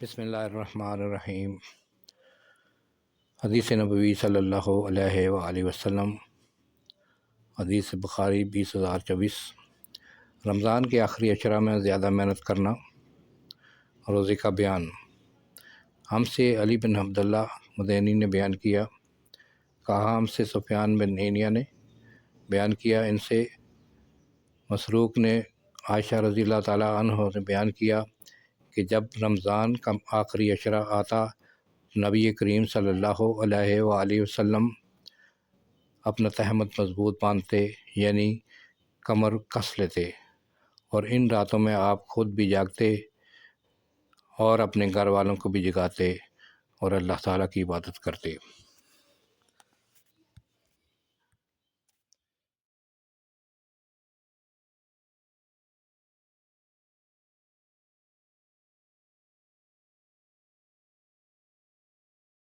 بسم اللہ الرحمن الرحیم۔ حدیث نبوی صلی اللہ علیہ وآلہ وسلم، حدیث بخاری 20,024۔ رمضان کے آخری عشرہ میں زیادہ محنت کرنا، روزے کا بیان۔ ہم سے علی بن عبداللہ مدینی نے بیان کیا، کہا ہم سے سفیان بن عینیہ نے بیان کیا، ان سے مسروق نے عائشہ رضی اللہ تعالیٰ عنہ نے بیان کیا کہ جب رمضان کا آخری عشرہ آتا نبی کریم صلی اللہ علیہ وآلہ وسلم اپنا تہمت مضبوط باندھتے، یعنی کمر کس لیتے، اور ان راتوں میں آپ خود بھی جاگتے اور اپنے گھر والوں کو بھی جگاتے اور اللہ تعالیٰ کی عبادت کرتے۔